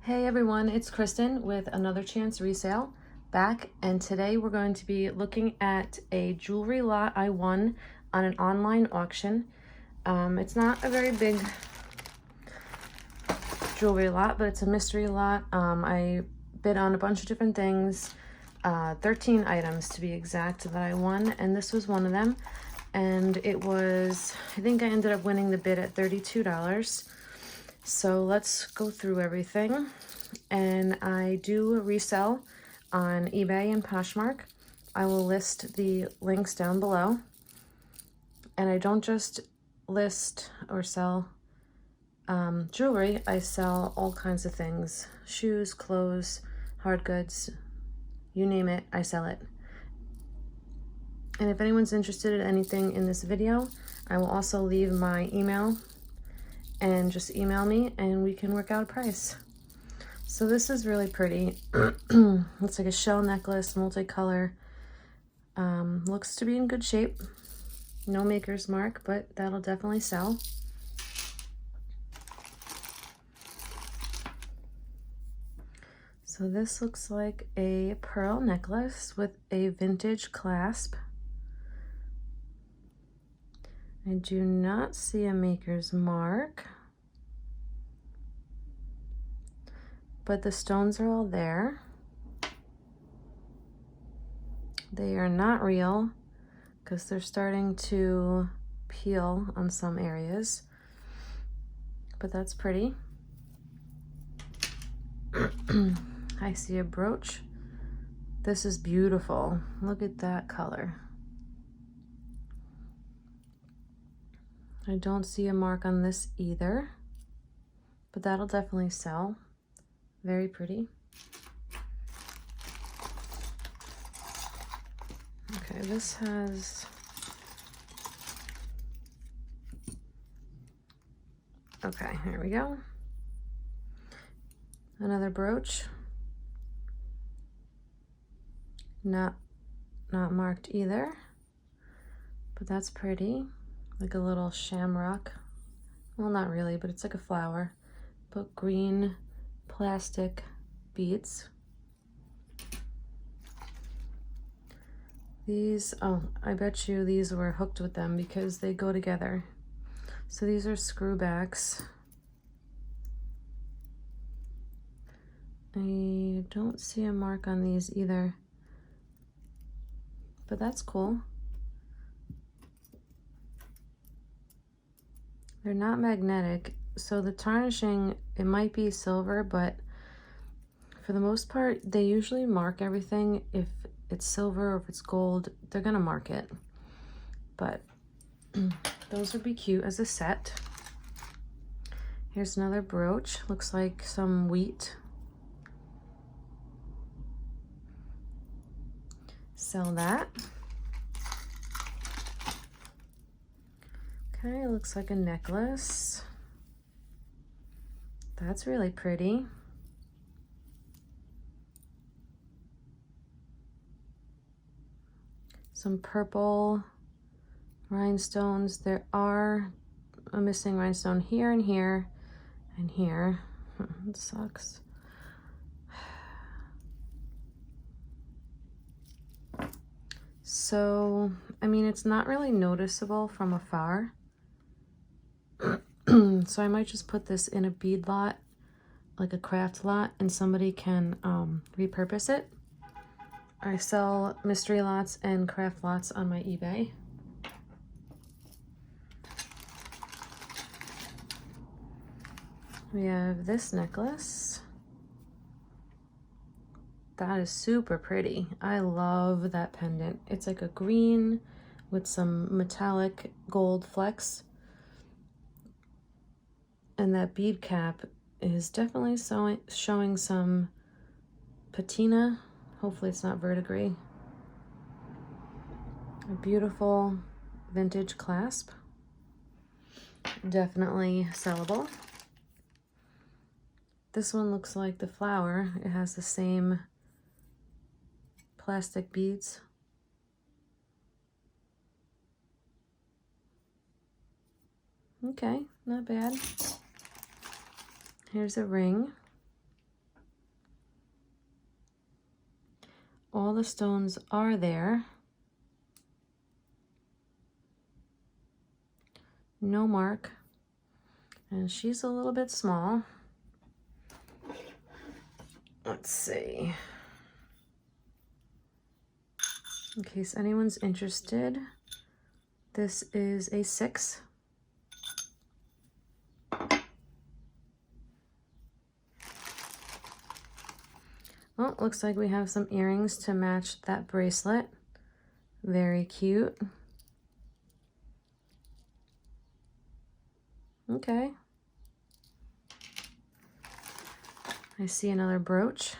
Hey everyone, it's Kristen with Another Chance Resale back, and today we're going to be looking at a jewelry lot I won on an online auction. It's not a very big jewelry lot, but it's a mystery lot. I bid on a bunch of different things, 13 items to be exact, that I won, and this was one of them. And it was, I think I ended up winning the bid at $32. So let's go through everything. And I do resell on eBay and Poshmark. I will list the links down below. And I don't just list or sell jewelry. I sell all kinds of things: shoes, clothes, hard goods, you name it, I sell it. And if anyone's interested in anything in this video, I will also leave my email, and just email me and we can work out a price. So this is really pretty. It's like a shell necklace, multicolor. Looks to be in good shape. No maker's mark, but that'll definitely sell. So this looks like a pearl necklace with a vintage clasp. I do not see a maker's mark, but the stones are all there. They are not real because they're starting to peel on some areas, but that's pretty. I see a brooch. This is beautiful. Look at that color. I don't see a mark on this either, but that'll definitely sell. Very pretty. Okay, this has, okay, here we go. Another brooch. Not marked either, but that's pretty. Like a little shamrock. Well, not really, but it's like a flower. But green plastic beads. These, oh, I bet you these were hooked with them because they go together. So these are screwbacks. I don't see a mark on these either, but that's cool. They're not magnetic, so the tarnishing, it might be silver, but for the most part, they usually mark everything. If it's silver or if it's gold, they're gonna mark it. But those would be cute as a set. Here's another brooch. Looks like some wheat. Sell that. Okay, looks like a necklace. That's really pretty. Some purple rhinestones. There are a missing rhinestone here and here and here. It sucks. So, I mean, it's not really noticeable from afar. So I might just put this in a bead lot, like a craft lot, and somebody can repurpose it. I sell mystery lots and craft lots on my eBay. We have this necklace. That is super pretty. I love that pendant. It's like a green with some metallic gold flecks. And that bead cap is definitely showing some patina. Hopefully it's not verdigris. A beautiful vintage clasp. Definitely sellable. This one looks like the flower. It has the same plastic beads. Okay, not bad. Here's a ring. all the stones are there. No mark. And she's a little bit small. Let's see. In case anyone's interested, this is a 6. Well, looks like we have some earrings to match that bracelet. Very cute. Okay. I see another brooch.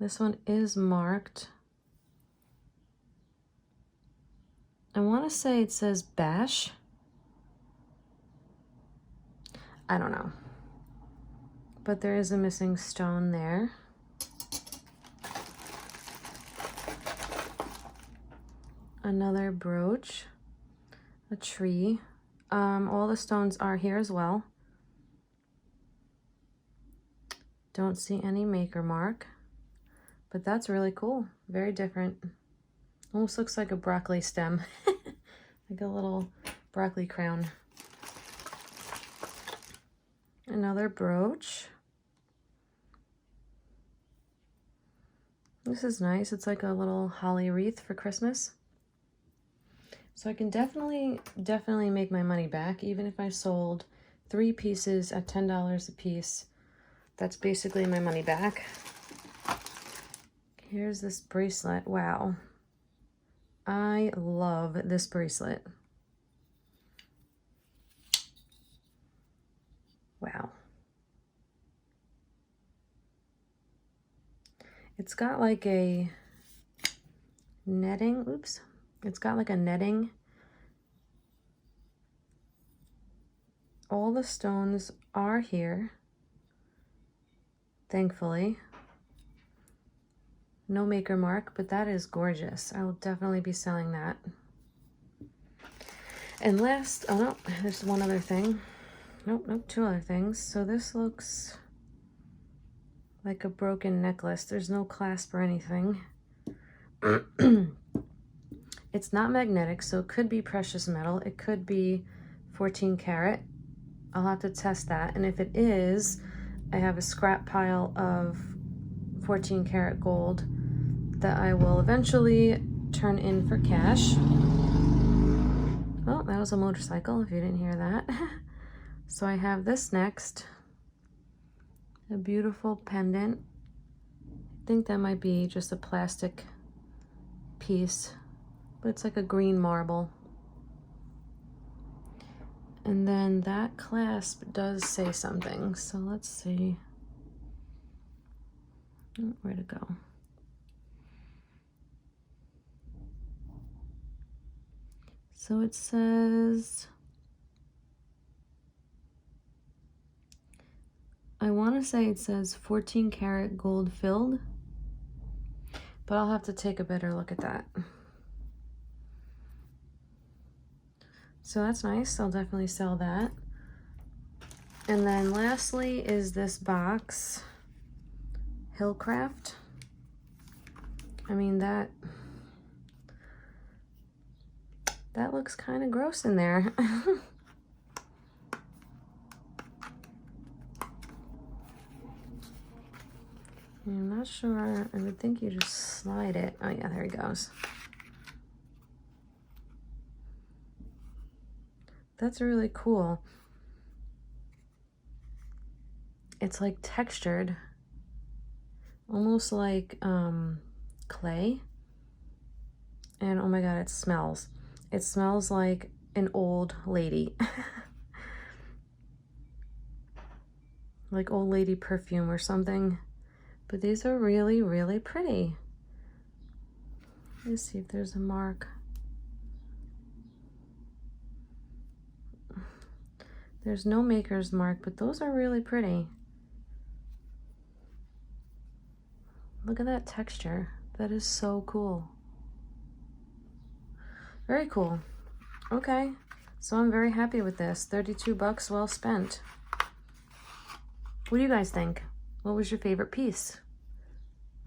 This one is marked. I want to say it says Bash. I don't know. But there is a missing stone there. Another brooch. A tree. All the stones are here as well. Don't see any maker mark. But that's really cool. Very different. Almost looks like a broccoli stem. Like a little broccoli crown. Another brooch. This is nice. It's like a little holly wreath for Christmas. So I can definitely make my money back, even if I sold 3 pieces at $10 a piece. That's basically my money back. Here's this bracelet. Wow. I love this bracelet. Wow. It's got like a netting. Oops. It's got like a netting. All the stones are here. Thankfully. No maker mark, but that is gorgeous. I will definitely be selling that. And last, oh no, there's one other thing. Nope, 2 other things. So this looks like a broken necklace. There's no clasp or anything. It's not magnetic, so it could be precious metal. It could be 14 karat. I'll have to test that. And if it is, I have a scrap pile of 14 karat gold that I will eventually turn in for cash. Oh, that was a motorcycle, if you didn't hear that. So I have this next. A beautiful pendant. I think that might be just a plastic piece, but it's like a green marble. And then that clasp does say something, so let's see. Where to go? So it says, I want to say it says 14 karat gold filled, but I'll have to take a better look at that. So that's nice. I'll definitely sell that. And then lastly is this box, Hillcraft. I mean, that looks kind of gross in there. I'm not sure. I would think you just slide it. Oh yeah, there he goes. That's really cool. It's like textured, almost like clay. And oh my god, it smells. It smells like an old lady. Like old lady perfume or something. But these are really, really pretty. Let's see if there's a mark. There's no maker's mark, but those are really pretty. Look at that texture. That is so cool. Very cool. Okay, so I'm very happy with this. 32 bucks well spent. What do you guys think? What was your favorite piece?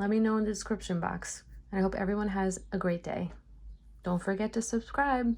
let me know in the description box. And I hope everyone has a great day. Don't forget to subscribe.